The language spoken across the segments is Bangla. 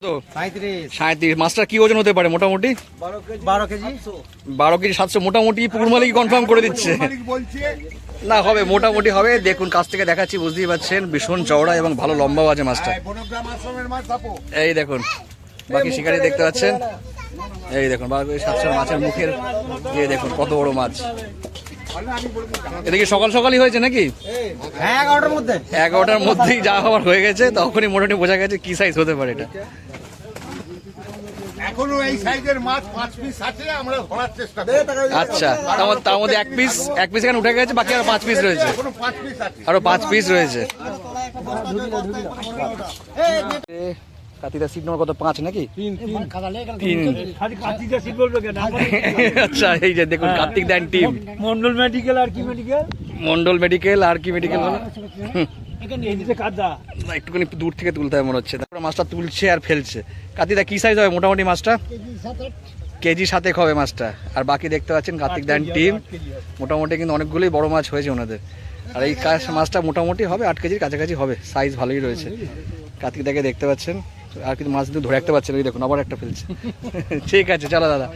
তো 37 মাছটা কি ওজন হতে পারে মোটামুটি? 12 কেজি 700 মোটামুটি। পুকুর মালিক কনফার্ম করে দিচ্ছে না হবে, মোটামুটি হবে। দেখুন কাছ থেকে দেখাচ্ছি, বুঝতেই পারছেন ভীষণ চওড়া এবং ভালো লম্বাও আছে মাছটা। এই দেখুন বাকি শিকারি দেখতে পাচ্ছেন, এই দেখুন 700 মাছের মুখের এই দেখুন কত বড় মাছ। এটা কি সকাল সকালই হয়েছে নাকি? 11টার মধ্যেই যা হওয়ার হয়ে গেছে, তখনই মোটামুটি বোঝা গেছে কি সাইজ হতে পারে এটা। এখনো এই সাইজের মাছ 5 পিস আছে, আমরা ধরার চেষ্টা করি। আচ্ছা, তার মধ্যে এক পিস এখানে উঠে গেছে, বাকি আরো 5 পিস রয়েছে। এখনো 5 পিস আছে, আরো 5 পিস রয়েছে। কাতিদা সিট নম্বর কত? 5 নাকি? 3। আচ্ছা, এই যে দেখুন কার্তিক দান টিম, মন্ডল মেডিকেল আর কি মেডিকেল বলো? একটুখানি দূর থেকে তুলতে হবে মনে হচ্ছে। তারপরে মাছটা তুলছে আর ফেলছে। কাতিদা কি সাইজ হবে মোটামুটি মাছটা? কেজি 7 হবে মাছটা। আর বাকি দেখতে পাচ্ছেন কার্তিক দান টিম, মোটামুটি কিন্তু অনেকগুলোই বড় মাছ হয়েছে ওনাদের। আর এই মাছটা মোটামুটি হবে 8 কেজির কাছাকাছি হবে, সাইজ ভালোই রয়েছে। কার্তিক দাকে দেখতে পাচ্ছেন, আর কিন্তু মাছ কিন্তু ধরে রাখতে পারছেন, ওই দেখুন আবার একটা ফেলছে। ঠিক আছে, চলো দাদা,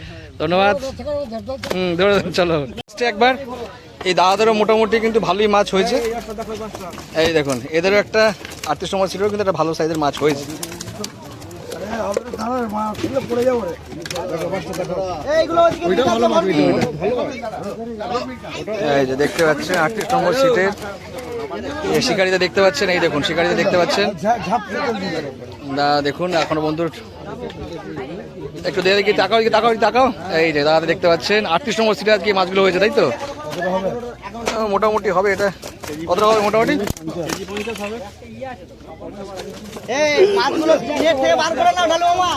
ধন্যবাদ। ধরে চলো একবার। এই দাদাদেরও মোটামুটি কিন্তু ভালোই মাছ হয়েছে। এই দেখুন এদেরও একটা 38 নম্বর ছিল, কিন্তু একটা ভালো সাইজের মাছ হয়েছে। এই যে দেখতে পাচ্ছেন 38 নম্বর সিটের শিকারিতে দেখতে পাচ্ছেন, এই দেখুন শিকারিতে দেখতে পাচ্ছেন দেখুন এখনো বন্ধুর একটু দেখি, তাকাও। এই যে দাদা দেখতে পাচ্ছেন 38 নম্বর সিটে আজকে মাছগুলো হয়েছে, তাই তো? মোটামুটি হবে এটা। কতটা হবে মোটামুটি?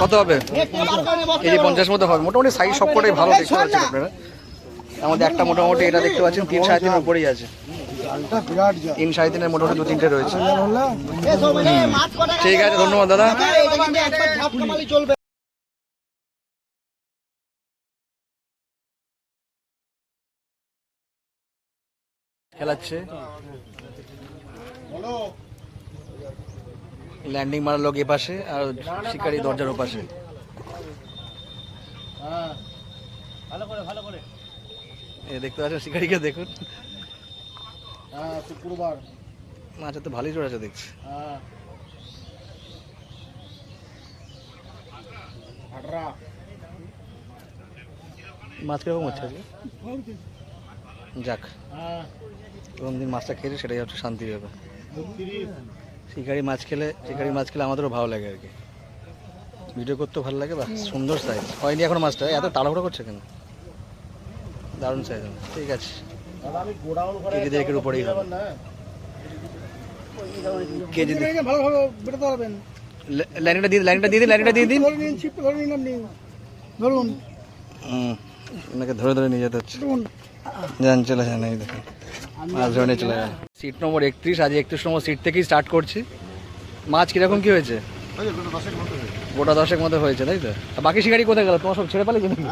কত হবে? কেজি 50 মতো হবে মোটামুটি। সাইজ সবকটাই ভালো দেখতে পাচ্ছেন আপনারা। আমাদের একটা মোটামুটি এটা দেখতে পাচ্ছেন 3 3.5 উপরেই আছে। 3 3.5 মোটামুটি 2-3টে রয়েছে। ঠিক আছে, ধন্যবাদ দাদা। খেলাচ্ছে ল্যান্ডিং মারার লোক এ পাশে আর শিকারি দরজার ও পাশে। দেখতে পাচ্ছেন শিকারিকে দেখুন, শুক্রবার মাছ তো ভালোই চড়েছে দেখছি। মাছ কিরকম হচ্ছে আজকে? যাক, কোন দিন মাছটা খেয়েছে সেটাই হচ্ছে শান্তি ব্যাপার। শিকারি মাছ খেলে আমাদেরও ভালো লাগে আর কি, ভিডিও করতেও ভালো লাগে। বা সুন্দর সাইজ হয়নি এখন মাছটা, এত তাড়াহুড়ো করছে কেন? দারুণ সাইজ। ঠিক আছে, কেজি 1.5 উপরেই হবে। কেজি লাইনটা দিয়ে দিন। ধরুন ওনাকে ধরে নিয়ে যেতে হচ্ছে। চলে যান, এই দেখুন মাছ ধরে নিয়ে চলে যান। সিট নম্বর 31, আজ 31 নম্বর সিট থেকেই স্টার্ট করছি। মাছ কিরকম কি হয়েছে? গোটা 10 মতো হয়েছে, তাই তো? বাকি শিকারি কোথায় গেল? তোমার সব ছেড়ে পালিয়েছে নাকি?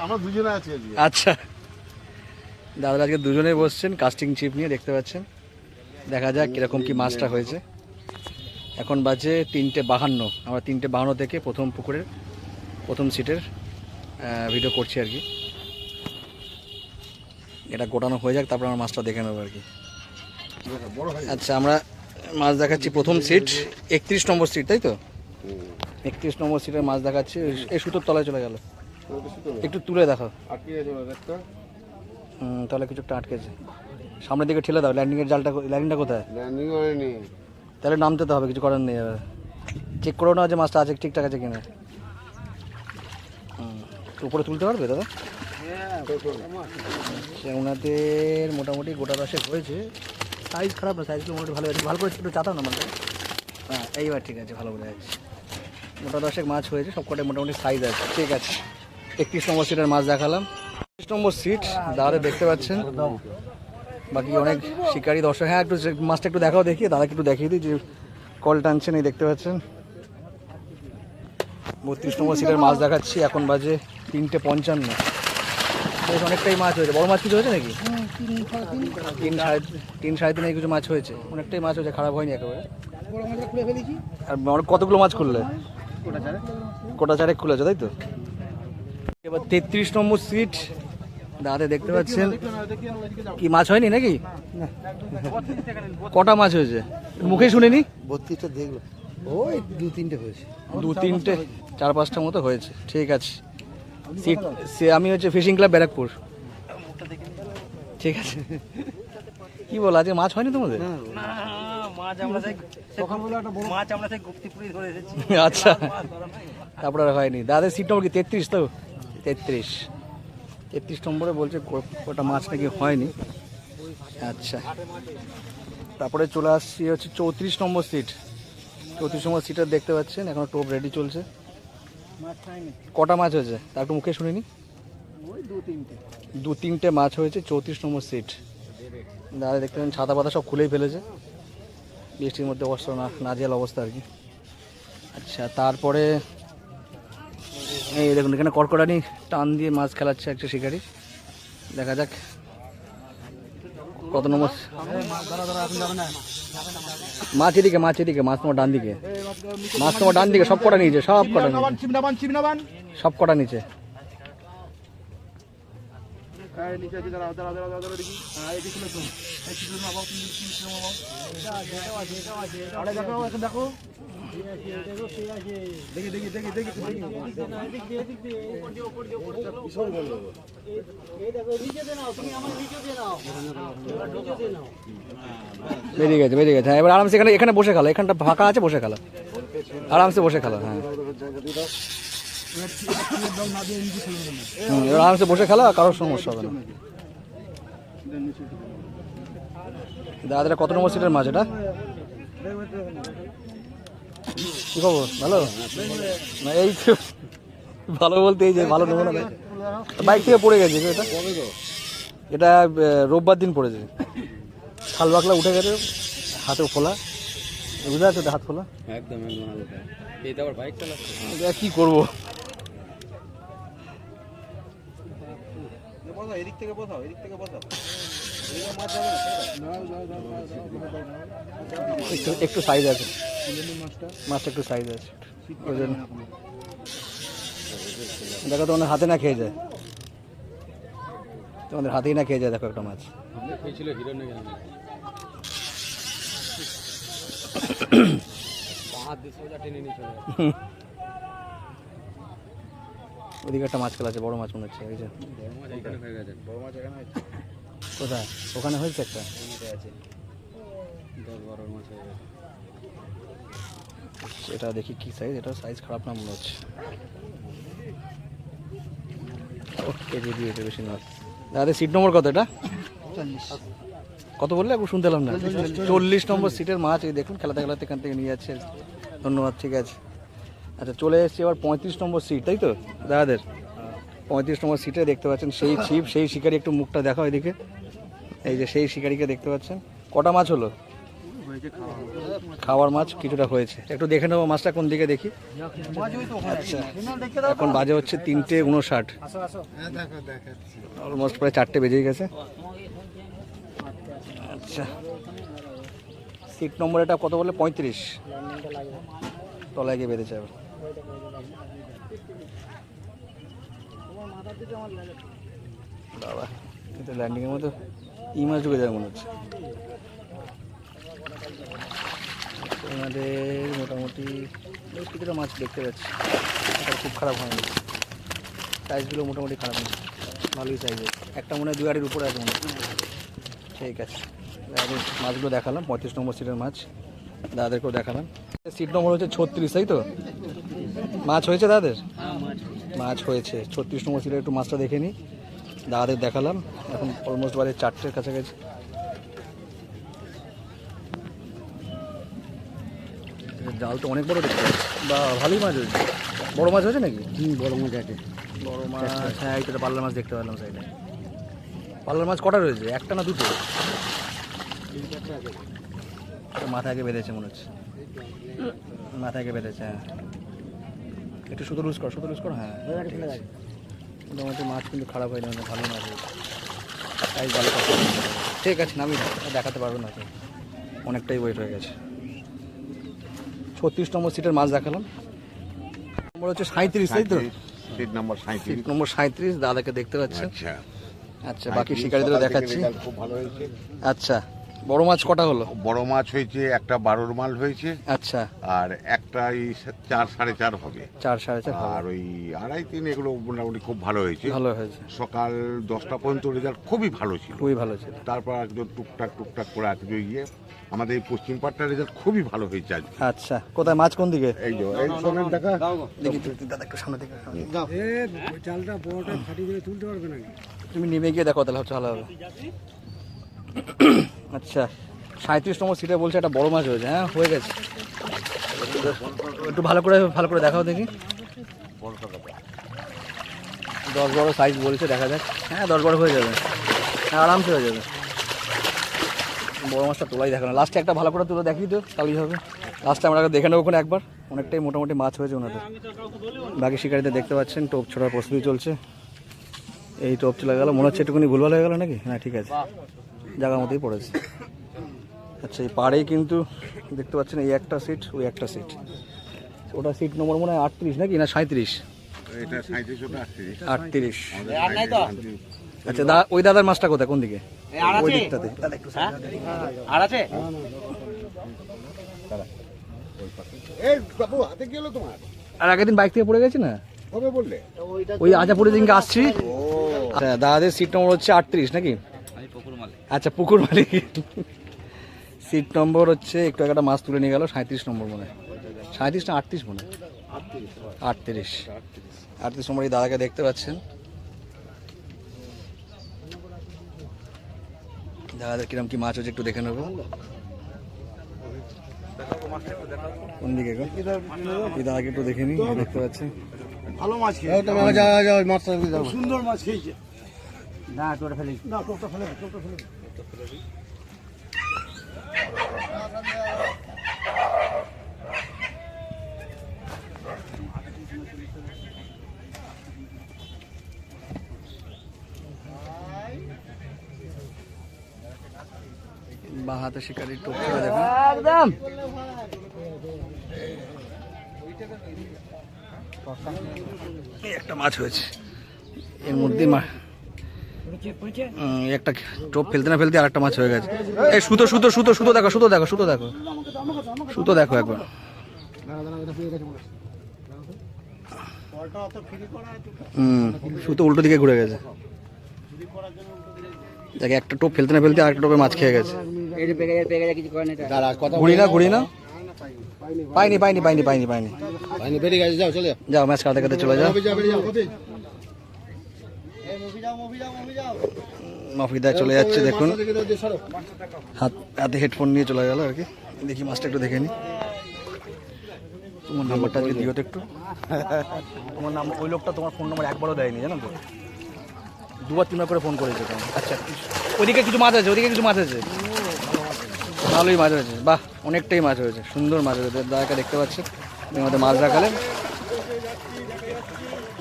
আমরা দুজনে আছি। আচ্ছা, দাদা আজকে দুজনেই বসছেন কাস্টিং চিপ নিয়ে, দেখতে পাচ্ছেন। দেখা যাক কিরকম কি মাছটা হয়েছে। এখন বাজে 3:52। আমরা 3:52 থেকে প্রথম পুকুরের প্রথম সিটের ভিডিও করছি আর কি। এটা গোটানো হয়ে যাক, তারপর আমরা মাছটা দেখে নেবো আর কি। আচ্ছা, আমরা মাছ দেখাচ্ছি প্রথম সিট 31 নম্বর সিট, তাই তো? 31 নম্বর সিটের মাছ দেখাচ্ছি। এই সুতোর তলায় চলে গেল, একটু তুলে দেখো। তাহলে কিছু একটা আটকেছে, সামনের দিকে ঠেলে দাও। ল্যান্ডিংটা কোথায়? তাহলে নামতে তো হবে, কিছু করার নেই। এবার চেক করো না যে মাছটা আছে ঠিকঠাক আছে কিনা। উপরে তুলতে পারবে দাদা? ওনাদের মোটামুটি গোটা 10 হয়েছে। সাইজ খারাপ না, সাইজগুলো মোটামুটি ভালো আছে। ভালো করে একটু চাতাও না মাছটা। হ্যাঁ, এইবার ঠিক আছে, ভালো করে আছে। গোটা 10 মাছ হয়েছে, সবকটাই মোটামুটি সাইজ আছে। ঠিক আছে, 31 নম্বর সিটের মাছ দেখালাম। 31 নম্বর সিট দাদা দেখতে পাচ্ছেন। বাকি অনেক শিকারি দর্শক। হ্যাঁ, একটু মাছটা একটু দেখাও, দেখি দাদাকে একটু দেখিয়ে দিই যে কল টানছেন। এই দেখতে পাচ্ছেন 32 নম্বর সিটের মাছ দেখাচ্ছি। এখন বাজে 3:55। বেশ অনেকটাই মাছ হয়েছে। বড় মাছ কিছু হয়েছে নাকি? 3 3.5 কিছু মাছ হয়েছে, অনেকটাই মাছ হয়েছে, খারাপ হয়নি একেবারে। আর কতগুলো মাছ খুললে? কোটা চারেক খুলেছে তাই তো। এবার 33 নম্বর সিট দাঁড়াতে দেখতে পাচ্ছেন। কি মাছ হয়নি নাকি? কটা মাছ হয়েছে মুখে শুনিনি? 32টা দেখলো, ওই 2-3টে হয়েছে। 2-3টে 4-5টা মতো হয়েছে। ঠিক আছে, সিট আমি হচ্ছে ফিশিং ক্লাব ব্যারাকপুর। ঠিক আছে, কি বল আজকে মাছ হয়নি তোমাদের? আচ্ছা, তারপরে আর হয়নি। দাদা সিট নম্বর কি 33? তো 33 নম্বরে বলছে ওটা মাছ নাকি হয়নি। আচ্ছা, তারপরে চলে আসছি হচ্ছে 34 নম্বর সিট। 34 নম্বর সিটে দেখতে পাচ্ছেন এখনো টোপ রেডি চলছে। কটা মাছ হয়েছে তা একটু মুখে শুনিনি? 2-3টে মাছ হয়েছে 34 নম্বর সিট। দাদা দেখতে পাচ্ছেন ছাতা পাতা সব খুলেই ফেলেছে, বৃষ্টির মধ্যে অবস্থা নাজেহাল অবস্থা আর কি। আচ্ছা, তারপরে এই দেখুন এখানে কড়কড়ানি টান দিয়ে মাছ খেলাচ্ছে একটা শিকারি। দেখা যাক কত নম্বর মাছ। এদিকে মাছ তোমার ডান দিকে, মাছ তোমার ডান দিকে। সব কটা নিচে, সব কটা নিচে। বেরিয়ে গেছে। হ্যাঁ, এবার আরামসে এখানে বসে খেলা, এখানটা ফাঁকা আছে, বসে খেলা, আরামসে বসে খেলা। হ্যাঁ, এবার আরামসে বসে খেলা, কারোর সমস্যা হবে না। দাদা কত নম্বর সিটের মাছ এটা? কি খবর? ভালো না? এই তো ভালো বলতে এই যে ভালো নেবো না, বাইক থেকে পড়ে গেছে এটা রোববার দিন পড়েছে। খাল বাকলা উঠে গেছে, হাতে ফোলা, বুঝতে পারছো তো? হাত ফোলা একদম। বাইক চালাচ্ছে, কি করবো? একটু সাইজ আছে মাছটা, একটু সাইজ আছে ওই জন্য। দেখো তোমাদের হাতে না খেয়ে যায়, তোমাদের হাতেই না খেয়ে যায়। দেখো একটা মাছ ওদিকে একটা মাছ খেলা আছে, বড় মাছ মনে হচ্ছে। কোথায়? ওখানে হয়েছে একটা। এটা দেখি কি সাইজ, এটা সাইজ খারাপ না মনে হচ্ছে। কেজি দিয়েছে বেশি মাছ। দাদা সিট নম্বর কত এটা? কত বললে একটু শুনতে পেলাম না। 40 নম্বর সিটের মাছ। এই দেখুন খেলাতে খেলাতে এখান থেকে নিয়ে যাচ্ছে। ধন্যবাদ, ঠিক আছে। আচ্ছা, চলে এসেছি এবার 35 নম্বর সিট, তাই তো দাদাদের? 35 নম্বর সিটে দেখতে পাচ্ছেন সেই ছিপ, সেই শিকারি। একটু মুখটা দেখাও এদিকে। এই যে সেই শিকারিকে দেখতে পাচ্ছেন। কটা মাছ হলো? খাওয়ার মাছ কিছুটা হয়েছে, একটু দেখে নেবো মাছটা কোন দিকে দেখি। আচ্ছা, এখন বাজে হচ্ছে 3:59, অলমোস্ট প্রায় 4টে বেজে গেছে। আচ্ছা, সিট নম্বর এটা কত বলে? 35। তলায় গিয়ে বেঁধেছে আবার। বাবা, কিন্তু ল্যান্ডিংয়ের মতো ই মাছ ঢুকে যাবে মনে হচ্ছে। আমাদের মোটামুটি বেশ কিছুটা মাছ দেখতে পাচ্ছি, খুব খারাপ হয়নি। সাইজগুলো মোটামুটি খারাপ নেই, ভালোই সাইজ আছে। একটা মনে হয় 2 আড়ির উপরে আছে মনে হয়। ঠিক আছে, দাদাদের মাছগুলো দেখালাম। 35 নম্বর সিটের মাছ দাদাদেরকেও দেখালাম। সিট নম্বর হচ্ছে 36, তাই তো? মাছ হয়েছে দাদাদের? মাছ হয়েছে 36 নম্বর সিটের। একটু মাছটা দেখে নিই, দাদাদের দেখালাম। এখন অলমোস্ট বাজে 4টের কাছাকাছি। জাল তো অনেক বড় দেখতে পাচ্ছি, বা ভালোই মাছ হয়েছে। বড় মাছ হয়েছে নাকি? বড় মাছ আছে, বড় মাছ। হ্যাঁ, এইটা পাল্লার মাছ দেখতে পেলাম সাইডে। পাল্লার মাছ কটা রয়েছে? একটা না দুটো? মাথায় আগে বেঁধেছে মনে হচ্ছে, মাথায় আগে বেঁধেছে। হ্যাঁ, একটু শুধু লুজ কর। হ্যাঁ, মোটামুটি মাছ কিন্তু খারাপ হয়নি, ভালো মাছ হয়েছে। তাই ভালো কথা। ঠিক আছে, নামি দেখাতে পারবো না, অনেকটাই ওয়েট হয়ে গেছে। 36 নম্বর সিটের মাছ দেখালাম। নম্বর হচ্ছে 37, তাই তো? Seat number 37। সিট নম্বর 37, দাদাকে দেখতে পাচ্ছেন। আচ্ছা, আচ্ছা, বাকি শিকারীদেরও দেখাচ্ছি। খুব ভালো হয়েছে। আচ্ছা, বড় মাছ কটা হলো? বড় মাছ হয়েছে একটা 12 মাল হয়েছে, আচ্ছা, আর একটা 4 4.5 হবে, 4 4.5 আর ওই 2.5 3 এগুলো মোটামুটি খুব ভালো হয়েছে। ভালো হয়েছে, সকাল 10টা পর্যন্ত রেজাল্ট খুবই ভালো ছিল। খুবই ভালো ছিল। তারপর একদম টুকটাক করে একদম গিয়ে আমাদের এই পশ্চিম পাটটার রেজাল্ট খুবই ভালো হয়েছে আজকে। আচ্ছা, কোথায় মাছ কোন দিকে? এই যে এই শোনেন দেখা দেখি দাদা একটু সামনে থেকে। চালটা বড়টা ফাটি করে তুলতে পারবে না। তুমি নেমে গিয়ে দেখো, তাহলে হচ্ছে ভালো হবে। আচ্ছা, 37 নম্বর সিটে বলছে একটা বড় মাছ হয়েছে। হ্যাঁ, হয়ে গেছে। একটু ভালো করে দেখাও দেখি। 10-12 সাইজ বলছে, দেখা যাক। হ্যাঁ, 10-12 হয়ে যাবে, হ্যাঁ আরামসে হয়ে যাবে। বড় মাছটা তোলাই দেখো না, লাস্টে একটা ভালো করে তুলে দেখিয়ে তো, তাহলেই হবে। লাস্টে আমরা দেখে নেবো ওখানে একবার। অনেকটাই মোটামুটি মাছ হয়েছে ওনাদের। বাকি শিকারীদের দেখতে পাচ্ছেন, টোপ ছোড়ার প্রস্তুতি চলছে। এই টোপ চলে গেল, মনে হচ্ছে একটুখানি ভুলভাল হয়ে গেল নাকি? হ্যাঁ, ঠিক আছে, জায়গার মতোই পড়েছে। আচ্ছা, এই পাড়েই কিন্তু দেখতে পাচ্ছেন এই একটা সিট, ওই একটা সিট। ওটা সিট নম্বর মনে হয় 38 নাকি না 37? এটা 37 ওটা 38। 38। আচ্ছা, ওই দাদার মাছটা কোথায়, কোন দিকে? ওই দিকটাতে। আর আছে এই বাবু হাতে গেল তোমার, আর আগের দিন বাইক থেকে পড়ে গেছে না, কবে বললে? ওই আজাপুরের দিনকে আসছি। আচ্ছা, দাদাদের সিট নম্বর হচ্ছে 38 নাকি? আচ্ছা, পুকুর মালিক। সিট নম্বর হচ্ছে, একটু একটা মাছ তুলে নিয়ে গেল, 37 নম্বর মনে হয়। 37 না 38 মনে হয়? 38 নম্বর এই দাদাকে দেখতে পাচ্ছেন। দাদাদের কিরম কি মাছ হচ্ছে একটু দেখে নেবো। কোন দিকে গো? এই দাদাকে একটু দেখে নিই, দেখতে পাচ্ছেন ভালো মাছ সুন্দর মাছ খেয়েছে। না টোটা ফেলে বা হাতে শিকারির টোপ ছেড়ে দেখুন। একদম এই একটা মাছ হয়েছে এর মধ্যে, একটা টোপ ফেলতে না ফেলতে আর একটা মাছ হয়ে গেছে। এই সুতো দেখো, সুতো দেখো একবার। সুতো উল্টো দিকে ঘুরে গেছে। দেখে একটা টোপ ফেলতে না ফেলতে আরেকটা টোপে মাছ খেয়ে গেছে। ঘুরি না পাইনি। বেরিয়ে গেছে, যাও চলে যাও, ম্যাচ কাটাতে কাটাতে চলে যাও। মাফিদা চলে যাচ্ছে দেখুন, হাতে হেডফোন নিয়ে চলে গেল আর কি। দেখি মাছটা একটু দেখে নি। তোমার নাম্বারটা আজকে দিও তো একটু। তোমার নাম, ওই লোকটা তোমার ফোন নাম্বার একবারও দেয়নি, জানো তো? 2-3বার করে ফোন করেছে। আচ্ছা, ওইদিকে কিছু মাছ আছে, ভালোই মাছ হয়েছে। বাহ, অনেকটাই মাছ হয়েছে, সুন্দর মাছ হয়েছে। দাদাকে দেখতে পাচ্ছেন, আমাদের মাছ রাখালেন।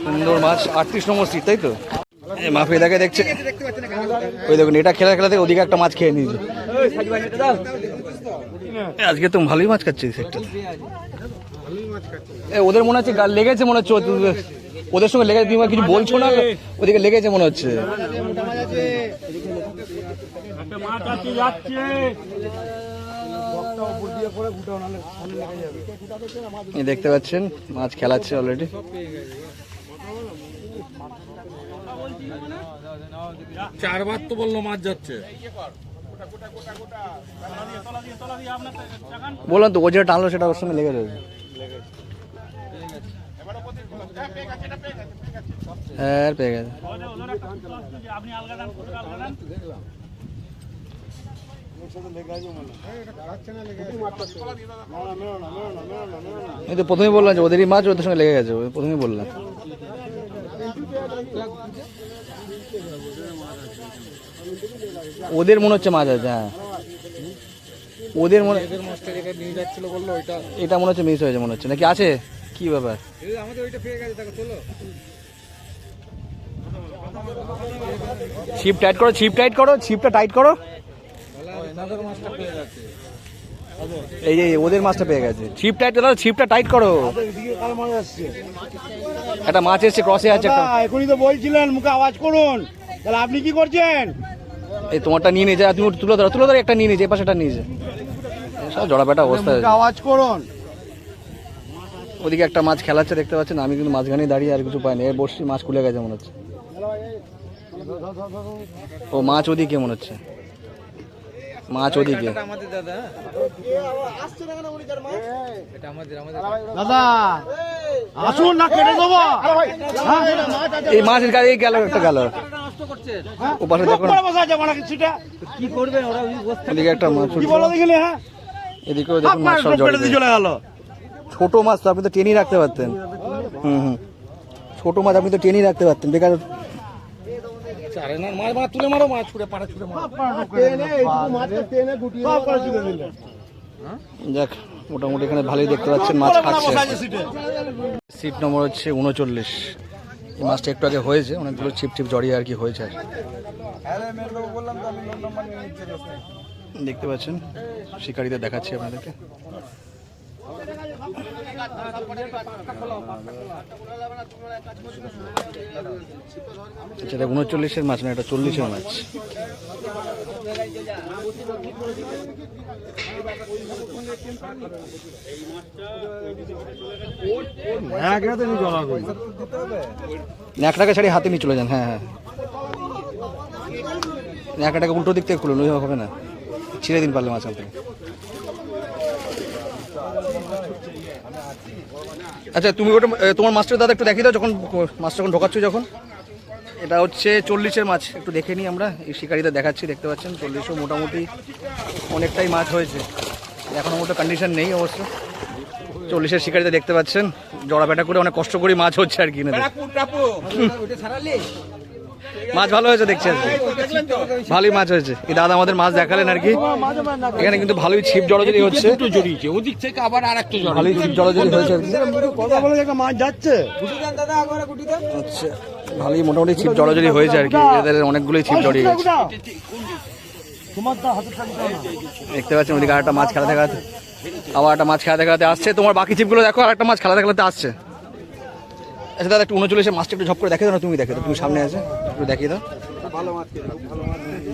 সুন্দর মাছ, 38 নম্বর সিট, তাই তো? মাফিদাকে দেখছে, ওই দেখুন, এটা খেলাতে ওদিকে একটা মাছ খেয়ে নিয়েছে। আজকে তো ভালোই মাছ খাচ্ছে সেটটা। ওদের মনে হচ্ছে লেগেছে, মনে হচ্ছে ওদের সঙ্গে লেগেছে। তুমি কিছু বলছো না, ওদিকে লেগেছে মনে হচ্ছে। দেখতে পাচ্ছেন মাছ খেলাচ্ছে অলরেডি। চারবার তো বললো মাছ যাচ্ছে। বললাম তো, ও যেটা টানলো সেটা ওর সঙ্গে লেগে রয়েছে। হ্যাঁ, পেয়ে গেছে। এই তো প্রথমেই বললাম যে ওদেরই মাছ, ওদের সঙ্গে লেগে গেছে, প্রথমেই বললাম। ওদের মনে হচ্ছে মাছ আছে। হ্যাঁ, ওদের মনে, এটা মনে হচ্ছে মিস হয়েছে, মনে হচ্ছে নাকি আছে, কি ব্যাপার? ছিপ টাইট করো, ছিপটা টাইট করো। এই যে ওদের মাছটা পেয়ে গেছে। ছিপ টাইট দাদা, ছিপটা টাইট করো। একটা মাছ এসছে, ক্রসে আছে একটা। এখনই তো বলছিলেন মুখে আওয়াজ করুন, তাহলে আপনি কি করছেন? এই তোমারটা নিয়ে নিয়ে যা, তুমি তুলে ধরো একটা নিয়ে নিয়ে, এই পাশেটা নিয়ে যা। সব জড়াবেটা অবস্থা। আওয়াজ করুন। ওদিকে একটা মাছ খেলাচ্ছে দেখতে পাচ্ছেন, আমি কিন্তু মাঝখানে দাঁড়িয়ে আর কিছু পাইনি। এর বসছি, মাছ খুলে গেছে মনে হচ্ছে। ও মাছ ওদিকে মনে হচ্ছে, মাছ ওদিকে। দাদা আসুন না, কেটে দেবো। এই মাছের গায়ে গেল, একটা গেল। ও পাশে দেখুন, কি করবেন ওরা? ওদিকে একটা মাছ কি বলো দেখিনি? হ্যাঁ, এদিকেও দেখুন মাছ সব জড়িয়ে চলে গেল। ছোট মাছ তো আপনি তো টেনেই রাখতে পারতেন। ছোট মাছ আপনি তো টেনেই রাখতে পারতেন, বেকার। তুলে মারো, মাছ ছুড়ে পাড়া ছুড়ে মারো। যাক, মোটামুটি এখানে ভালোই দেখতে পাচ্ছেন মাছ খাচ্ছে। সিট নম্বর হচ্ছে 39। এই মাছটা একটু আগে হয়েছে, অনেকগুলো ছিপ ছিপ জড়িয়ে আর কি হয়েছে। আর দেখতে পাচ্ছেন শিকারীদের দেখাচ্ছি আপনাদেরকে। আচ্ছা, 39-এর মাছ না, এটা 40-এর মাছ। ন্যাকড়াকে ছাড়িয়ে হাতে নিয়ে চলে যান। হ্যাঁ হ্যাঁ, ন্যাকড়াটাকে উল্টো দিক থেকে খুলুন, ওই হবে না, ছিঁড়ে দিন পারলে মাছ থেকে। আচ্ছা, তুমি ওটা তোমার মাছটা দাদা একটু দেখিয়ে দাও, যখন মাছটা যখন ঢোকাচ্ছ যখন। এটা হচ্ছে 40-এর মাছ, একটু দেখে নিই আমরা। এই শিকারীদের দেখাচ্ছি, দেখতে পাচ্ছেন 40-ও মোটামুটি অনেকটাই মাছ হয়েছে। এখনও মোটো কন্ডিশন নেই অবশ্য। 40-এর শিকারীদের দেখতে পাচ্ছেন, জড়া বেটা করে অনেক কষ্ট করে মাছ হচ্ছে আর কি। মাছ ভালো হয়েছে দেখছি, ভালোই মাছ হয়েছে। এই দাদা আমাদের মাছ দেখালেন আর কি। এখানে কিন্তু ভালোই ছিপ জড়াজড়ি হচ্ছে, জড়িয়েছে ওদিক থেকে আবার আর একটা জড়। ভালোই ছিপ জড়াজড়ি হয়েছে আর কি। কথা বলে একটা মাছ যাচ্ছে। আচ্ছা, ভালোই মোটামুটি ছিপ জড়াজড়ি হয়েছে আর কি। এদের অনেকগুলোই ছিপ জড়িয়ে গেছে। দেখতে পাচ্ছেন ওদিকে আর একটা মাছ খেলা দেখাতে, আবার একটা মাছ খেলা দেখাতে আসছে। তোমার বাকি ছিপগুলো দেখো, আর একটা মাছ খেলা দেখাতে আসছে। আচ্ছা দাদা, একটু 39-এর মাছটা একটু ঝপ করে দেখে দাও না, তুমি দেখে দাও, তুমি সামনে আছে, একটু দেখিয়ে দাও।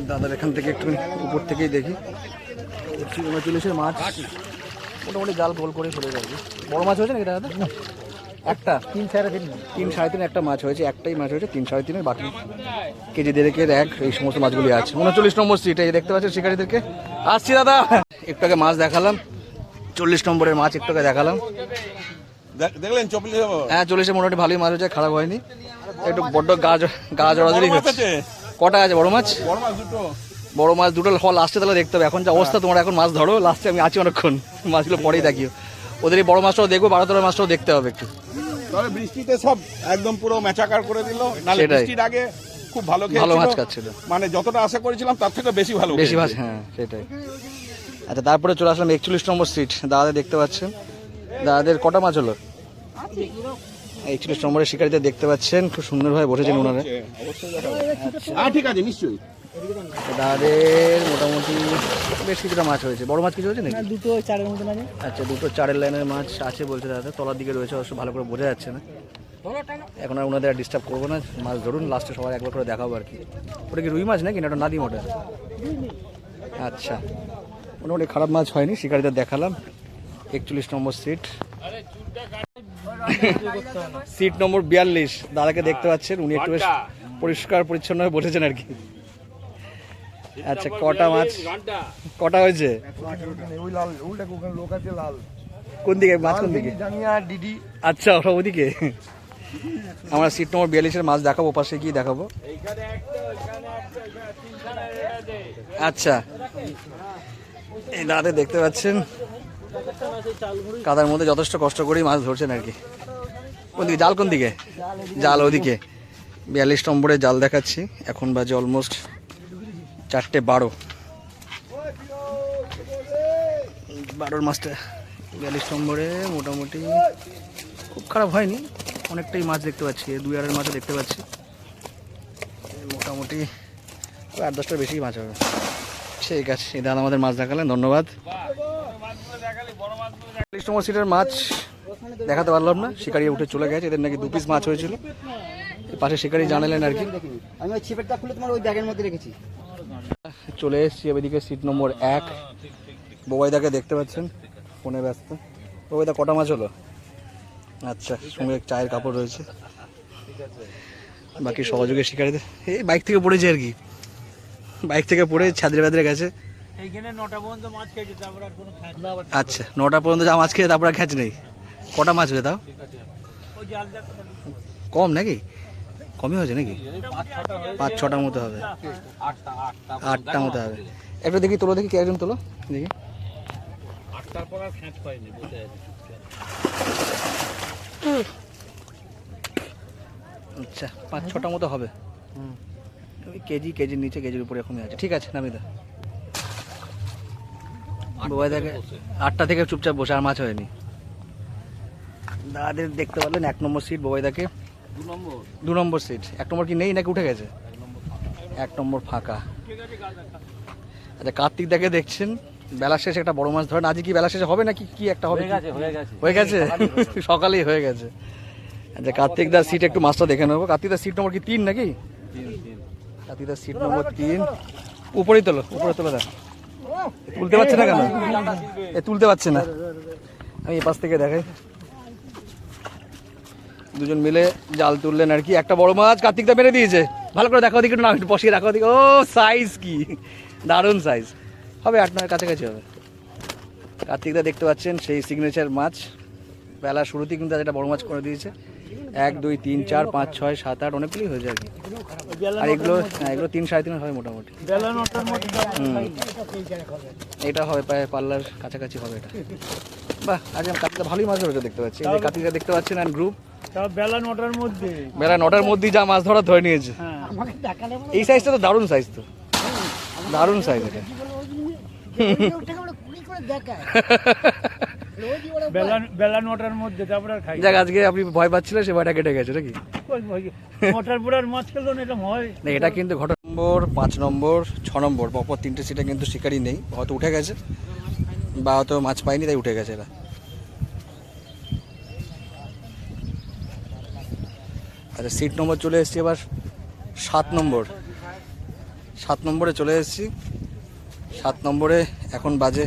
দাদার এখান থেকে একটু উপর থেকেই দেখি। 39-এর মাছ মোটামুটি জাল গোল করে ফেলে যাবে। বড় মাছ হয়েছে নাকি দাদা? একটা 3 সাড়ে 3 একটা মাছ হয়েছে, একটাই মাছ হয়েছে 3 সাড়ে 3-এর, বাকি কেজি 1.5-এর এই সমস্ত মাছগুলি আছে। 39 নম্বর সিট, এই দেখতে পাচ্ছেন শিকারীদেরকে। আসছি দাদা, একটু আগে মাছ দেখালাম, 40 নম্বরের মাছ একটু আগে দেখালাম। দেখলেন 40? হ্যাঁ, 40-এ মোটামুটি ভালোই মাছ হয়েছে, খারাপ হয়নি। একটু বড্ড গা জড়াজড়ি হচ্ছে। কটা আছে বড় মাছ? বড় মাছ দুটো ফল লাস্টে তাহলে দেখতে হবে। এখন যে অবস্থা, তোমরা এখন মাছ ধরো, লাস্টে আমি আছি অনেকক্ষণ, মাছগুলো পরেই দেখিও। ওদের এই বড় মাছটাও দেখবো, 12-13 মাছটাও দেখতে হবে একটু। তবে বৃষ্টিতে সব একদম পুরো মেচাকার করে দিল। নালে সেটাই। বৃষ্টির আগে খুব ভালো ভালো মাছ খেয়েছিল, খাচ্ছিল, মানে যতটা আশা করেছিলাম তার থেকে বেশি ভালো বেশি মাছ। খেয়েছে। হ্যাঁ সেটাই। আচ্ছা, তারপরে চলে আসলাম 41 নম্বর সিট। দাদাদের দেখতে পাচ্ছেন, দাদাদের কটা মাছ হলো? 41 নম্বরের শিকারীদের দেখতে পাচ্ছেন, খুব সুন্দরভাবে বসেছেন ওনারা। অবশ্যই হ্যাঁ, ঠিক আছে, নিশ্চয়ই। দাদাদের মোটামুটি বেশ কিছুটা মাছ হয়েছে। বড় মাছ কিছু হয়েছে নাকি? 2-4-এর মতন আছে। আচ্ছা, 2-4 লাইনের মাছ আছে বলছে দাদা, তলার দিকে রয়েছে, অবশ্য ভালো করে বোঝা যাচ্ছে না। এখন আর ওনাদের ডিস্টার্ব করবো না, মাছ ধরুন, লাস্টে সবাই একবার করে দেখাবো আর কি। ওটা কি রুই মাছ নাকি না ওটা নাদিম ওটা? আচ্ছা, মোটামুটি খারাপ মাছ হয়নি, শিকারীদের দেখালাম। 41 নম্বর সিট, সিট নম্বর 42 দাদাকে দেখতে পাচ্ছেন, উনি একটু বেশ পরিষ্কার পরিচ্ছন্ন হয়ে বসেছেন আর কি। আচ্ছা, কটা মাছ, কটা হয়েছে? কোন দিকে মাছ, কোন দিকে? আচ্ছা, ওটা ওদিকে। আমরা সিট নম্বর 42-এর মাছ দেখাবো, পাশে গিয়ে দেখাবো। আচ্ছা, এই দাদা দেখতে পাচ্ছেন কাদার মধ্যে যথেষ্ট কষ্ট করেই মাছ ধরছেন আর কি। কোন দিকে জাল, কোন দিকে জাল? ওদিকে 42 নম্বরে জাল দেখাচ্ছি। এখন বাজে অলমোস্ট 4:12। 12 মাছটা 42 নম্বরে মোটামুটি খুব খারাপ হয়নি, অনেকটাই মাছ দেখতে পাচ্ছি। 2-2.5 মাছও দেখতে পাচ্ছি, মোটামুটি 8-10টার বেশি মাছ হবে। ঠিক আছে, এই দাদা আমাদের মাছ দেখালেন, ধন্যবাদ। 30 নম্বর সিটের মাছ দেখাতে পারলাম না, শিকারি উঠে চলে গেছে। এদের নাকি 2 পিস মাছ হয়েছিল। এই পাশে শিকারি জানালেন আর কি। আমি ওই ছিপেরটা খুলে তোমার ওই ব্যাগের মধ্যে রেখেছি। চলে এসেছি এদিকে সিট নম্বর 1। বোবাইদাকে দেখতে পাচ্ছেন ফোনে ব্যস্ত। বোবাইদা কটা মাছ হলো? আচ্ছা, সঙ্গে চায়ের কাপড় রয়েছে। বাকি সহযোগী শিকারীদের এই বাইক থেকে পড়েছে আর কি, বাইক থেকে পড়ে ছাদরে বাদরে গেছে। আচ্ছা, 9টা পর্যন্ত যা মাছ খেয়ে তারপর আর খ্যাচ নেই। কটা মাছ হয়েছে তাও? কম নাকি? কমই হয়েছে নাকি? 5-6টার মতো হবে, 8টা মতো হবে। একটু দেখি তোলো, দেখি কে একজন তোলো দেখি। আচ্ছা, 5-6টা মতো হবে। ওই কেজির নিচে, কেজির উপরে এরকমই আছে। ঠিক আছে, নামিয়ে দাও। বাবা দেখে 8টা থেকে চুপচাপ বসে, আর মাছ হয়নি। দাদাদের দেখতে পারলেন 1 নম্বর সিট বোবাইদাকে। 2 নম্বর সিট। 1 নম্বর কি নেই নাকি উঠে গেছে? 1 নম্বর ফাঁকা। আচ্ছা, কার্তিক দাকে দেখছেন বেলা শেষে একটা বড় মাছ ধরেন। আজকে কি বেলা শেষে হবে নাকি কি একটা হবে? হয়ে গেছে সকালেই হয়ে গেছে। আচ্ছা, কার্তিক দার সিট একটু মাছটা দেখে নেবো। কার্তিক দার সিট নম্বর কি 3 নাকি? কার্তিক দার সিট নম্বর 3। উপরেই তোলো, উপরে তোলো। দেখ তুলতে পারছে না কেন? তুলতে পারছে না। আমি এ পাশ থেকে দেখাই। দুজন মিলে জাল তুললেন আর কি। একটা বড় মাছ কার্তিকদা মেরে দিয়েছে। ভালো করে দেখো দিকে, একটু না একটু বসিয়ে রাখো দিকে। ও সাইজ কি দারুণ সাইজ হবে, 8-9 কাছাকাছি হবে। কার্তিকদা দেখতে পাচ্ছেন সেই সিগনেচার মাছ। বেলা শুরুতেই কিন্তু একটা বড় মাছ করে দিয়েছে। 1, 2, 3, 4, 5, 6, 7, 8 অনেকগুলোই হয়ে যায় আর কি। আর এগুলো 3-3.5 হবে মোটামুটি। এটা হবে প্রায় পাল্লার কাছাকাছি হবে এটা। বাহ, আজ কার্তিকদা ভালোই মাছ ধরেছে দেখতে পাচ্ছি। এই যে কার্তিকদা দেখতে পাচ্ছেন আর গ্রুপ বেলা 9টার মধ্যেই যা মাছ ধরে নিয়েছে। এই সাইজটা তো দারুণ সাইজ, তো দারুণ সাইজ এটা। বেলা 9টার মধ্যে তারপরে খাই। যাক, আজকে আপনি ভয় পাচ্ছিলেন, সে ভয়টা কেটে গেছে নাকি? 9টার পরে আর মাছ খেলো না, এটা হয় না। এটা কিন্তু ঘটনা নম্বর 5 নম্বর 6 নম্বর পরপর 3টে সিটে কিন্তু শিকারি নেই। হয়তো উঠে গেছে বা হয়তো মাছ পায়নি, তাই উঠে গেছে এরা। আচ্ছা, সিট নম্বর চলে এসেছি এবার 7 নম্বর। 7 নম্বরে চলে এসেছি। 7 নম্বরে এখন বাজে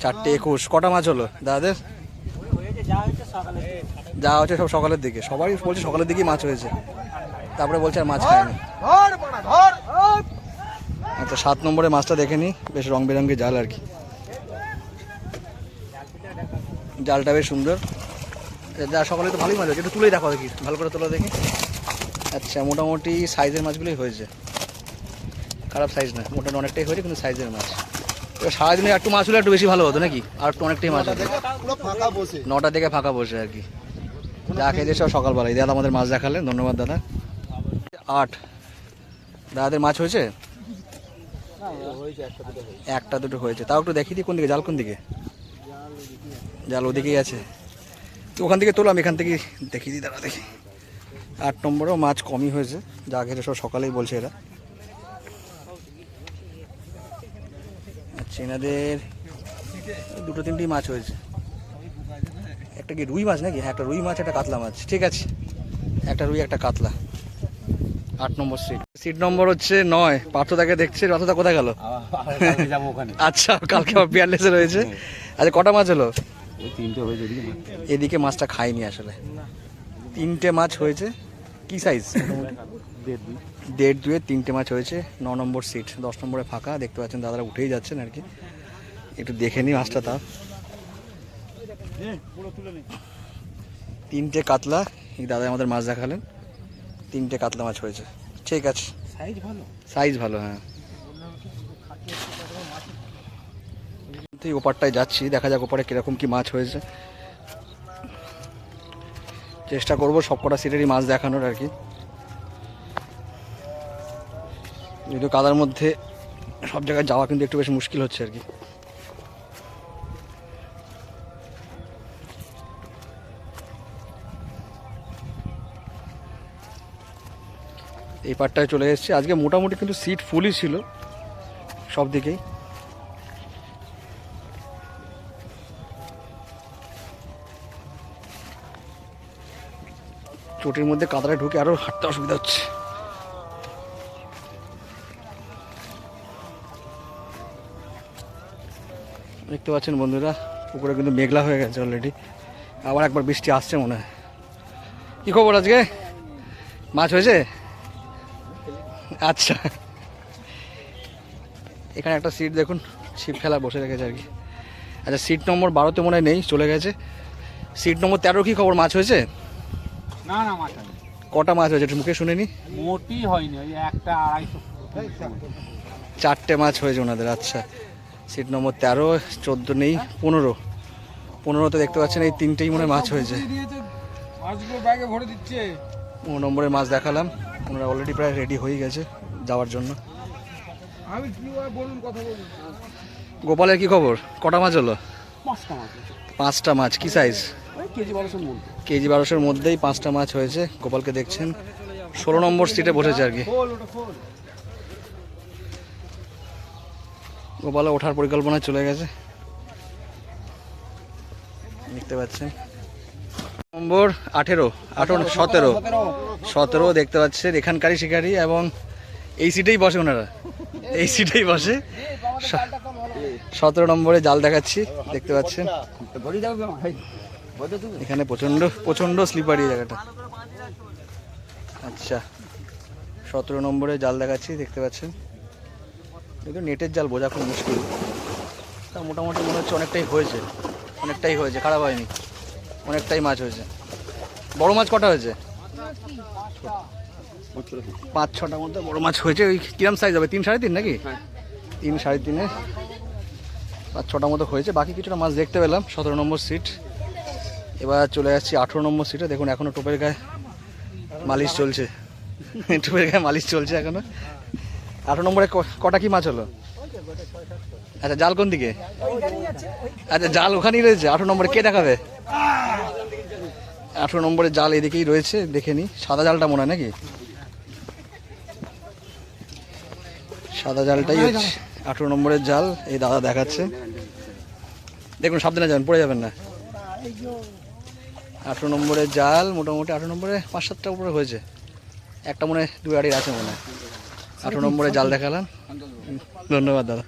4:21। কটা মাছ হলো দাদাদের? যা হচ্ছে সব সকালের দিকে। সবাই বলছে সকালের দিকেই মাছ হয়েছে, তারপরে বলছে আর মাছ খায়নি। আচ্ছা, 7 নম্বরে মাছটা দেখে নিই। বেশ রং বেরঙের জাল আর কি। জালটা বেশ সুন্দর। যা সকালে তো ভালোই মাছ হয়েছে। একটু তুলেই দেখো দেখি, ভালো করে তোলা দেখি। আচ্ছা, মোটামুটি সাইজের মাছগুলোই হয়েছে, খারাপ সাইজ না। মোটামুটি অনেকটাই হয়েছে, কিন্তু সাইজের মাছ। এবার সারাদিনে একটু মাছ হলে একটু বেশি ভালো হতো নাকি? আর একটু অনেকটাই মাছ হতো। 9টা থেকে ফাঁকা বসে আর কি। যা খেয়েছে সব সকালবেলায়। দাদা আমাদের মাছ দেখালেন, ধন্যবাদ দাদা। 8 দাদাদের মাছ হয়েছে? 1-2 হয়েছে। তাও একটু দেখিয়ে দিই কোন দিকে জাল, কোন দিকে জাল? ওদিকেই আছে। তো ওখান থেকে তোলাম, এখান থেকে দেখিয়ে দিই। দাঁড়া দেখি। 8 নম্বরেও মাছ কমই হয়েছে, যা খেয়েছে সব সকালেই বলছে এরা। আচ্ছা, এনাদের 2-3টি মাছ হয়েছে। একটা কি রুই মাছ নাকি? হ্যাঁ, একটা রুই মাছ, একটা কাতলা মাছ। ঠিক আছে, একটা রুই একটা কাতলা। 8 নম্বর সিট। সিট নম্বর হচ্ছে 9। পার্থদাকে দেখছে। পার্থদা কোথায় গেল? আচ্ছা, কালকে আবার পিয়ারলেসে রয়েছে। আচ্ছা, কটা মাছ হলো? 3টে হয়েছে। এদিকে মাছটা খাইনি আসলে। 3টে মাছ হয়েছে। কি সাইজ? 1.5-2 3টে মাছ হয়েছে। 9 নম্বর সিট। 10 নম্বরে ফাঁকা। দেখতে পাচ্ছেন দাদারা উঠেই যাচ্ছেন আর কি। একটু দেখে নিই মাছটা। তাও 3টে কাতলা। এই দাদা আমাদের মাছ দেখালেন। 3টে কাতলা মাছ হয়েছে। ঠিক আছে, সাইজ ভালো। হ্যাঁ, ওপারটায় যাচ্ছি, দেখা যাক ওপারে কিরকম কি মাছ হয়েছে। চেষ্টা করবো সবকটা সিটেরই মাছ দেখানোর আর কি। যদিও কাদার মধ্যে সব জায়গায় যাওয়া কিন্তু একটু বেশ মুশকিল হচ্ছে আর কি। এই পারটায় চলে এসেছি। আজকে মোটামুটি কিন্তু সিট ফুলই ছিল সব দিকেই। চটির মধ্যে কাদারে ঢুকে আরো হাঁটতে অসুবিধা হচ্ছে। দেখতে পাচ্ছেন বন্ধুরা, পুকুরে কিন্তু মেঘলা হয়ে গেছে অলরেডি, আবার একবার বৃষ্টি আসছে মনে হয়। কি খবর আজকে, মাছ হয়েছে? আচ্ছা, এখানে একটা সিট দেখুন, ছিপ খেলা বসে রেখেছে আর কি। আচ্ছা, সিট নম্বর 12তে মনে হয় নেই, চলে গেছে। সিট নম্বর 13 কি খবর, মাছ হয়েছে? না না মাছ হয়নি। কটা মাছ হয়েছে একটু মুখে শুনিনি। মোটি হয়নি, ওই একটা 250। 4টে মাছ হয়েছে ওনাদের। আচ্ছা, সিট নম্বর 13, 14 নেই, 15তে দেখতে পাচ্ছেন এই 3টেই মনে হয় মাছ হয়েছে। মাছগুলো ব্যাগে ভরে দিচ্ছে। 15 নম্বরের মাছ দেখালাম, ওনারা অলরেডি প্রায় রেডি হয়ে গেছে যাওয়ার জন্য। আমি কি বলুন, কথা বলুন। গোপালের কি খবর, কটা মাছ হলো? 5টা মাছ। 5টা মাছ, কি সাইজ? ওই কেজি 1200 মূল। কেজি 1200-এর মধ্যেই 5টা মাছ হয়েছে। গোপালকে দেখছেন 16 নম্বর সিটে বসেছে আর কি। গোপালে ওঠার পরিকল্পনায় চলে গেছে, দেখতে পাচ্ছেন। নম্বর 18, 17 দেখতে পাচ্ছেন, এখানকারই শিকারি এবং এই সিটেই বসে ওনারা, এই সিটেই বসে। 17 নম্বরে জাল দেখাচ্ছি, দেখতে পাচ্ছেন এখানে প্রচন্ড স্লিপারি জায়গাটা। আচ্ছা, 17 নম্বরে জাল দেখাচ্ছি, দেখতে পাচ্ছেন। কিন্তু নেটের জাল বোঝা খুব মুশকিল, তা মোটামুটি মনে হচ্ছে অনেকটাই হয়েছে, খারাপ হয়নি, অনেকটাই মাছ হয়েছে। বড় মাছ কটা হয়েছে? 5-6টার মধ্যে বড় মাছ হয়েছে। ওই কিরম সাইজ হবে, 3 3.5 নাকি? 3 3.5, 5-6টার মতো হয়েছে। বাকি কিছুটা মাছ দেখতে পেলাম 17 নম্বর সিট। এবার চলে যাচ্ছি 18 নম্বর সিটে। দেখুন এখনো টোপের গায়ে মালিশ চলছে, এখনো। 18 নম্বরে কটা কি মাছ হলো? আচ্ছা, জাল কোন দিকে? আচ্ছা, জাল ওখানেই রয়েছে 18 নম্বরে, কে দেখাবে? 18 নম্বরে জাল এদিকেই রয়েছে, দেখে নি। সাদা জালটা মনে হয় নাকি? সাদা জালটাই হচ্ছে 18 নম্বরের জাল, এই দাদা দেখাচ্ছে। দেখুন সাবধানে যাবেন, পড়ে যাবেন না। 18 নম্বরের জাল, মোটামুটি 18 নম্বরে 5-7টা উপরে হয়েছে, একটা মনে হয় 2 আড়ি আছে মনে হয়। 18 নম্বরে জাল দেখালাম, ধন্যবাদ দাদা।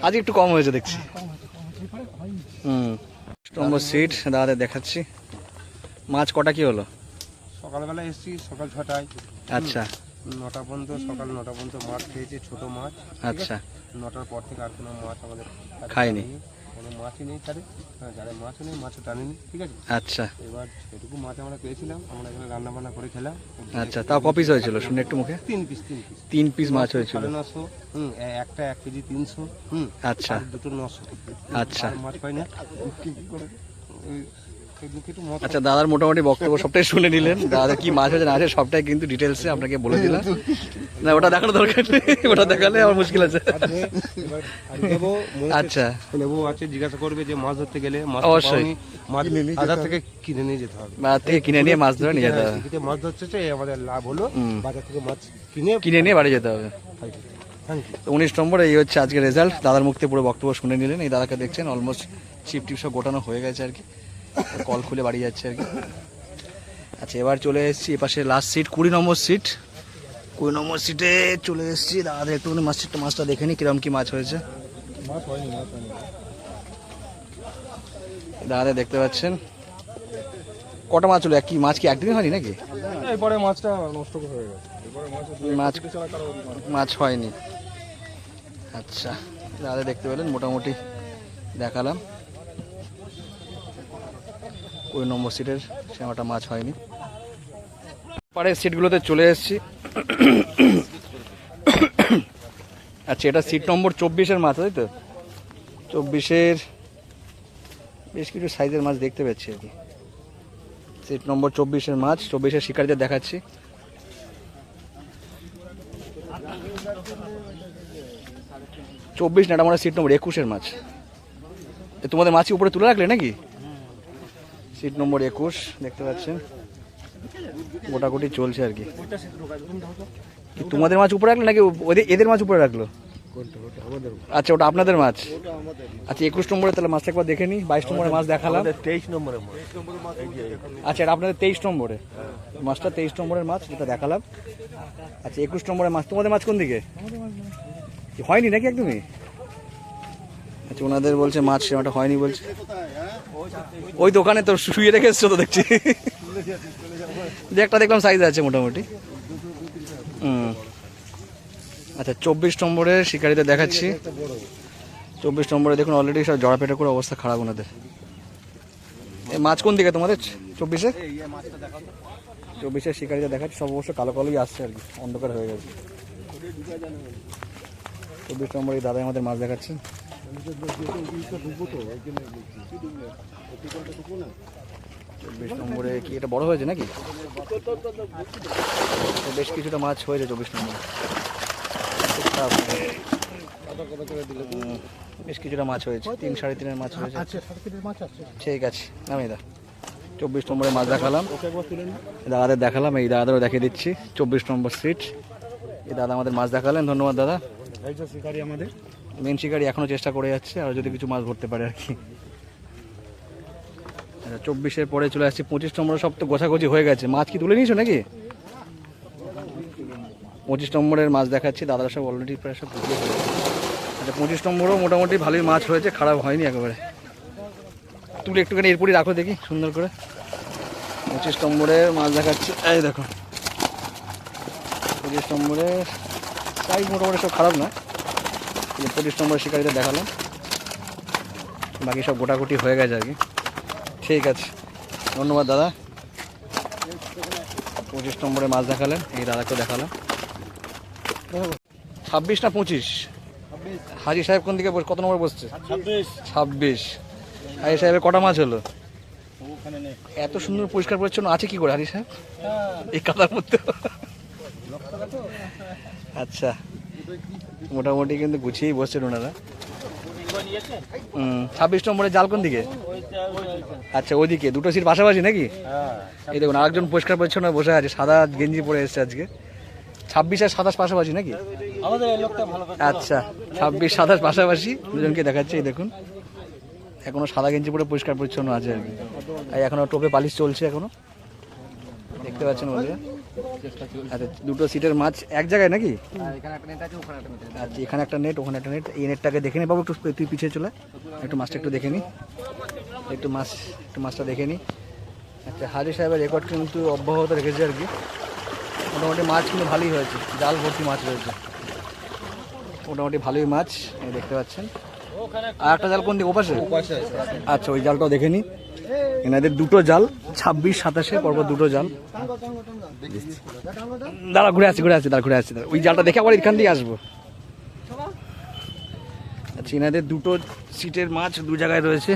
আজ একটু কম হয়েছে দেখছি। 18 নম্বর সিট দাদাদের দেখাচ্ছি। মাছ কটা কি হলো? সকালবেলা এসেছি, সকাল 6টায়। আচ্ছা, 9টা পর্যন্ত, সকাল 9টা পর্যন্ত মাছ খেয়েছে, ছোট মাছ। আচ্ছা, 9টার পর থেকে আর কোনো মাছ আমাদের খাইনি, কোনো মাছই নেই তারে, যারা মাছও নেই, মাছও টানেনি, ঠিক আছে। আচ্ছা, এবার যেটুকু মাছ আমরা পেয়েছিলাম, আমরা এখানে রান্না বান্না করে খেলাম। আচ্ছা। তাও ক পিস হয়েছিল শুনে একটু মুখে? 3 পিস। 3 পিস মাছ হয়েছিল। 950, একটা 1 কেজি 300, আচ্ছা, আর দুটো 900। আচ্ছা, আর মাছ পাই না, কি করে আচ্ছা। দাদার মোটামুটি বক্তব্য সবটাই শুনে নিলেন। দাদার কি মাছ হয়েছে না আছে সবটাই কিন্তু ডিটেলসে আপনাকে বলে দিলাম। না, ওটা দেখানো দরকার নেই, ওটা দেখালে আমার মুশকিল আছে। আচ্ছা, লেবু আছে, জিজ্ঞাসা করবে যে মাছ ধরতে গেলে মাছ অবশ্যই মাছ বাজার থেকে কিনে নিয়ে যেতে হবে। বাজার থেকে কিনে নিয়ে মাছ ধরে নিয়ে যেতে হবে। মাছ ধরছে, আমাদের লাভ হলো, বাজার থেকে মাছ কিনে নিয়ে বাড়ি যেতে হবে। তো 19 নম্বর এই হচ্ছে আজকে রেজাল্ট। দাদার মুখ থেকে পুরো বক্তব্য শুনে নিলেন। এই দাদাকে দেখছেন অলমোস্ট চিপ টিপ সব গোটানো হয়ে গেছে আর কি, কল খুলে বাড়ি যাচ্ছে আর কি। আচ্ছা, এবার চলে এসেছি এপাশে লাস্ট সিট, 20 নম্বর সিট। 20 নম্বর সিটে চলে এসেছি। দাদা একটুখানি মাছটা দেখে নি কিরম কি মাছ হয়েছে। দাদা দেখতে পাচ্ছেন কটা মাছ হলো, কি মাছ কি একদিনে হয়নি নাকি? এরপরে মাছটা নষ্ট হয়ে গেছে, মাছ হয়নি। আচ্ছা, দাদা দেখতে পেলেন মোটামুটি দেখালাম। 20 নম্বর সিটের সেমাটা মাছ হয়নি। পরের সিটগুলোতে চলে এসেছি। আচ্ছা, এটা সিট নম্বর 24-এর মাছ, তাই তো? 24-এর বেশ কিছু সাইজের মাছ দেখতে পাচ্ছি আর কি। সিট নম্বর 24-এর মাছ, 24-এর শিকারীদের দেখাচ্ছি। চব্বিশ না, এটা মানে সিট নম্বর 21-এর মাছ। তোমাদের মাছই উপরে তুলে রাখলে নাকি? সিট নম্বর 21 দেখতে পাচ্ছেন, গোটাগুটি চলছে আর কি। তোমাদের মাছ উপরে রাখলে নাকি এদের মাছ উপরে রাখলো? আচ্ছা ওটা আপনাদের মাছ। আচ্ছা 21 নম্বরে তাহলে মাছটা একবার দেখে নিই। 22 নম্বরে মাছ দেখালাম। 23 নম্বরে মাছ। আচ্ছা এটা আপনাদের 23 নম্বরে মাছটা, 23 নম্বরের মাছ যেটা দেখালাম। আচ্ছা 21 নম্বরের মাছ। তোমাদের মাছ কোন দিকে হয়নি নাকি একদমই? আচ্ছা ওনাদের বলছে মাছ সেমাটা হয়নি বলছে। ওই দোকানে তো শুয়ে রেখে এসছো তো দেখছি। একটা দেখলাম সাইজ আছে মোটামুটি। আচ্ছা 24 নম্বরের শিকারিতে দেখাচ্ছি। 24 নম্বরে দেখুন অলরেডি সব জড়া পেটা করে অবস্থা খারাপ ওনাদের। এই মাছ কোন দিকে তোমাদের 24-এ? 24-এর শিকারিতে দেখাচ্ছি, সব অবশ্য কালো কালোই আসছে আর কি, অন্ধকার হয়ে গেছে। 24 নম্বরে দাদা আমাদের মাছ দেখাচ্ছেন। 24 নম্বরে কি এটা বড় হয়েছে নাকি? বেশ কিছুটা মাছ হয়েছে 24 নম্বরে। বেশ কিছুটা মাছ হয়েছে, 3 সাড়ে 3 মাছ হয়েছে। ঠিক আছে নামিয়ে দা। 24 নম্বরে মাছ দেখালাম, দাদাদের দেখালাম, এই দাদাদেরও দেখিয়ে দিচ্ছি। 24 নম্বর সিট, এই দাদা আমাদের মাছ দেখালেন, ধন্যবাদ দাদা। শিকারি আমাদের মেন শিকারি এখনো চেষ্টা করে যাচ্ছে, আর যদি কিছু মাছ ধরতে পারে আর কি। 24-এর পরে চলে আসছি 25 নম্বরে। সব তো গোছাগুছি হয়ে গেছে। মাছ কি তুলে নিয়েছো নাকি? 25 নম্বরের মাছ দেখাচ্ছি, দাদারা সব অলরেডি প্রায় সব তুলে ফেলেছে। আচ্ছা 25 নম্বরও মোটামুটি ভালোই মাছ হয়েছে, খারাপ হয়নি একেবারে। তুলে একটুখানি এরপরই রাখো দেখি সুন্দর করে। 25 নম্বরের মাছ দেখাচ্ছি, এই দেখো 25 নম্বরের সাইজ মোটামুটি সব খারাপ না। 25 নম্বরের শিকারিতে দেখালাম, বাকি সব গোটাগুটি হয়ে গেছে আর কি। ঠিক আছে ধন্যবাদ দাদা। 25 নম্বরে মাছ দেখালেন, এই দাদাকেও দেখালাম। 26 না 25? হাজি সাহেব কোন দিকে কত নম্বর বসছে? 26। হাজি সাহেবের কটা মাছ হলো? এত সুন্দর পরিষ্কার পরিচ্ছন্ন আছে কি করে হাজি সাহেব এই কাদার মধ্যে? আচ্ছা মোটামুটি কিন্তু গুছিয়েই বসছেন ওনারা। 26 নম্বরে জাল কোন দিকে? আচ্ছা ওইদিকে, দুটো সিট পাশাপাশি নাকি? এই দেখুন আরেকজন পরিষ্কার পরিচ্ছন্ন বসে আছে, সাদা গেঞ্জি পরে এসছে আজকে। 26 আর 27 পাশাপাশি নাকি? আচ্ছা 26 27 পাশাপাশি দুজনকে দেখাচ্ছে। এই দেখুন এখনো সাদা গেঞ্জি পরে পরিষ্কার পরিচ্ছন্ন আছে আর কি। আর এখনো টোপে পালিশ চলছে এখনো, দেখতে পাচ্ছেন বন্ধুরা। আচ্ছা দুটো সিটের মাছ এক জায়গায় নাকি? আচ্ছা এখানে একটা নেট, ওখানে একটা নেট। এই নেটটাকে দেখে নি বাবু, একটু তুই পিছিয়ে চলে, একটু মাছটা একটু দেখে নি, একটু মাছটা দেখে নি। আচ্ছা হাজি সাহেবের রেকর্ড কিন্তু অব্যাহত রেখেছে আর কি। মোটামুটি মাছ কিন্তু ভালোই হয়েছে, জাল ভর্তি মাছ রয়েছে, মোটামুটি ভালোই মাছ দেখতে পাচ্ছেন। আর একটা জাল কোন দিকে? ওপাশে? আচ্ছা ওই জালটাও দেখে নি। এনাদের দুটো জাল 26 27 পরপর দুটো জাল। দাঁড়া ঘুরে আসছি ওই জালটা দেখে আবার এখান দিয়ে আসবো। আচ্ছা এনাদের দুটো সিটের মাছ দু জায়গায় রয়েছে।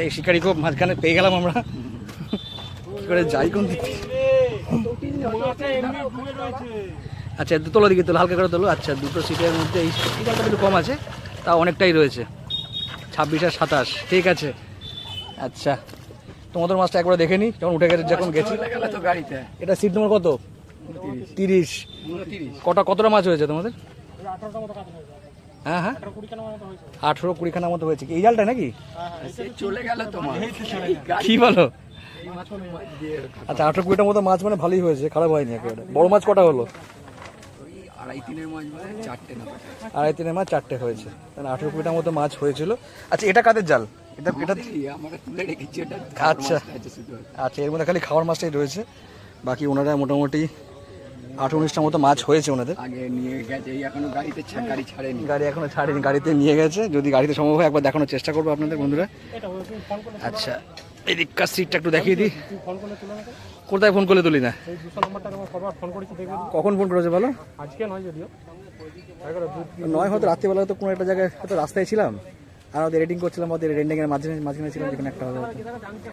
এই শিকারি খুব মাঝখানে পেয়ে গেলাম আমরা, কি করে যাই কোন দিকে? আচ্ছা তোলো দিকে তোলো, হালকা করে তোলো। আচ্ছা দুটো সিটের মধ্যে এই জালটা একটু কম আছে, তা অনেকটাই রয়েছে 26 আর 27। ঠিক আছে আচ্ছা তোমাদের মাছটা একবার দেখে নি, যখন উঠে গেছে যখন গেছি গাড়িতে। এটা সিট নম্বর কত? 30। কতটা মাছ হয়েছে তোমাদের? হ্যাঁ 18-20 খানার মতো হয়েছে। এই জালটা নাকি চলে গেল তোমার? কি বলো? আচ্ছা 18-20টার মতো মাছ মানে ভালোই হয়েছে, খারাপ হয়নি একেবারে। বড় মাছ কটা হলো? 2.5-3 মাছ 4টে হয়েছে, তাহলে 18-20টার মতো মাছ হয়েছিল। আচ্ছা এটা কাদের জাল? এটা আচ্ছা আচ্ছা এর মধ্যে খালি খাওয়ার মাছটাই রয়েছে, বাকি ওনারা মোটামুটি 18-19টার মতো মাছ হয়েছে ওনাদের। গাড়ি এখনো ছাড়েনি, গাড়িতে নিয়ে গেছে। যদি গাড়িতে সম্ভব হয় একবার দেখানোর চেষ্টা করবো আপনাদের বন্ধুরা। আচ্ছা এই দিককার সিটটা একটু দেখিয়ে দিই। কোথায় ফোন করলে তুলি না? কখন ফোন করেছে বলো? নয় হয়তো রাত্রিবেলা, হয়তো কোনো একটা জায়গায় হয়তো রাস্তায় ছিলাম, আর ওদের এডিটিং করছিলাম, ওদের রেন্ডিংয়ের মাঝখানে ছিলাম, যেখানে একটা হবে।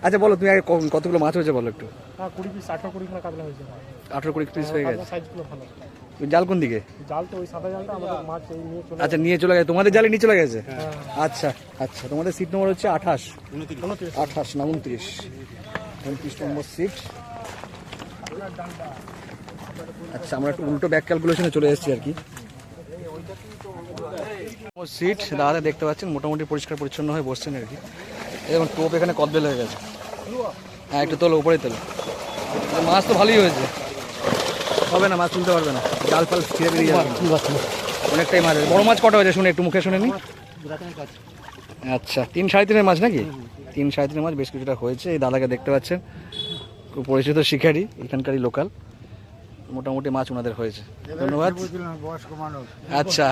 আচ্ছা বলো তুমি আগে কতগুলো মাছ হয়েছে বলো একটু। 18-20 পিস হয়ে গেছে। জাল কোন দিকে? আচ্ছা নিয়ে চলে গেছে, তোমাদের জালে নিয়ে চলে গেছে। আচ্ছা আচ্ছা তোমাদের সিট নম্বর হচ্ছে 28 না 29 নম্বর সিট। আচ্ছা আমরা একটু উল্টো ব্যাক ক্যালকুলেশনে চলে এসেছি আর কি। সিট দাদা দেখতে পাচ্ছেন মোটামুটি পরিষ্কার পরিচ্ছন্ন হয়ে বসছেন আর কি। এবং টোপ এখানে কদবেল হয়ে গেছে। হ্যাঁ একটু তোলো, উপরে তোলো। মাছ তো ভালোই হয়েছে, হবে না মাছ তুলতে পারবে না, জাল ফাল ছিঁড়ে বেরিয়ে যাবে। অনেকটাই মাছ আছে। বড় মাছ কটা হয়েছে শুনে একটু মুখে শুনে নি। আচ্ছা 3 সাড়ে 3 মাছ নাকি? 3 সাড়ে 3 মাছ বেশ কিছুটা হয়েছে। এই দাদাকে দেখতে পাচ্ছেন, খুব পরিচিত শিকারি, এখানকারই লোকাল। মোটামুটি মাছ ওনাদের হয়েছে। ধন্যবাদ। বয়স্ক মানুষ। আচ্ছা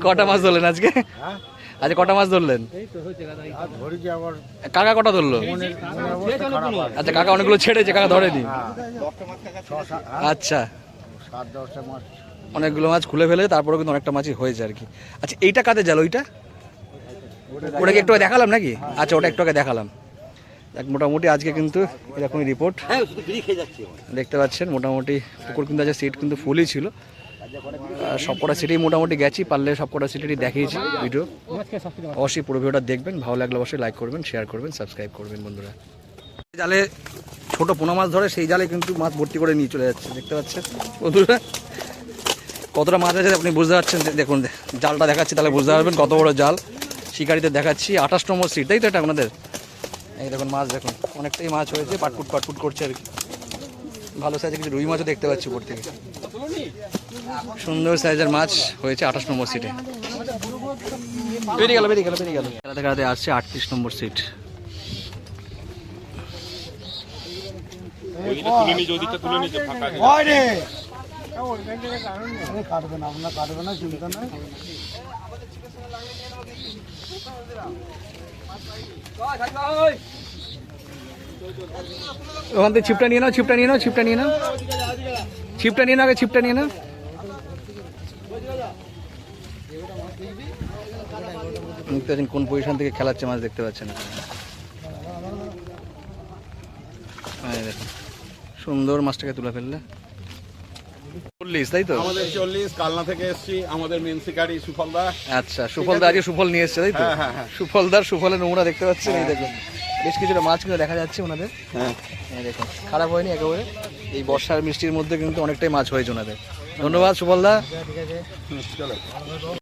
কটা মাছ ধরলেন আজকে? আজকে কটা মাছ ধরলেন? ধরেছি আবার কাকা কটা ধরলো? আচ্ছা কাকা অনেকগুলো ছেড়েছে, কাকা ধরেনি। আচ্ছা 7-10টা মাছ। অনেকগুলো মাছ খুলে ফেলে, তারপরেও কিন্তু অনেকটা মাছই হয়েছে আর কি। আচ্ছা এইটা কাদের জাল? ওইটা ওটাকে একটু আগে দেখালাম নাকি? আচ্ছা ওটা একটু আগে দেখালাম। মোটামুটি আজকে কিন্তু এরকমই রিপোর্ট দেখতে পাচ্ছেন। মোটামুটি পুকুর কিন্তু আজকে সিট কিন্তু ফুলই ছিল। সবকটা সিটেই মোটামুটি গেছি, পারলে সবকটা সিটেরই দেখিয়েছি ভিডিও। অবশ্যই পুরো ভিডিওটা দেখবেন, ভালো লাগলে অবশ্যই লাইক করবেন, শেয়ার করবেন, সাবস্ক্রাইব করবেন বন্ধুরা। জালে ছোট পোনা মাছ ধরে, সেই জালে কিন্তু মাছ ভর্তি করে নিয়ে চলে যাচ্ছে, দেখতে পাচ্ছেন বন্ধুরা। কতটা মাছ আছে আপনি বুঝতে পারছেন, দেখুন জালটা দেখাচ্ছি তাহলে বুঝতে পারবেন কত বড় জাল। শিকারিতে দেখাচ্ছি 28 নম্বর সিট, তাই তো এটা আপনাদের? এই দেখুন মাছ, দেখুন অনেকটাই মাছ হয়েছে, পাটপুট পাটপুট করছে আর কি। ভালো সাইজের কিছু রুই মাছও দেখতে পাচ্ছি উপর থেকে। সুন্দর সাইজের মাছ হয়েছে 28 নম্বর সিটে। বেরিয়ে গেল খেলাতে খেলাতে আসছে 38 নম্বর সিট। কাটবে না, আপনার কাটবে না, চিন্তা নাই। ওখান থেকে ছিপটা নিয়ে নাও, ছিপটা নিয়ে নাও, ছিপটা নিয়ে নাও, ছিপটা নিয়ে নাও আগে, ছিপটা নিয়ে নাও। দেখতে পাচ্ছেন কোন পজিশন থেকে খেলাচ্ছে মাছ, দেখতে পাচ্ছেন। দেখুন সুন্দর মাছটাকে তুলে ফেললে। 40 তাই তো? আমাদের 40 কালনা থেকে এসেছি, আমাদের মেন শিকারি সুফলদা। আচ্ছা সুফলদা আজকে সুফল নিয়ে এসছে তাই তো? সুফলদার সুফলের নমুনা দেখতে পাচ্ছেন। এই দেখুন বেশ কিছুটা মাছ কিন্তু দেখা যাচ্ছে ওনাদের। এই দেখুন খারাপ হয়নি একেবারে। এই বর্ষার মিষ্টির মধ্যে কিন্তু অনেকটাই মাছ হয়েছে ওনাদের। ধন্যবাদ সুফলদা।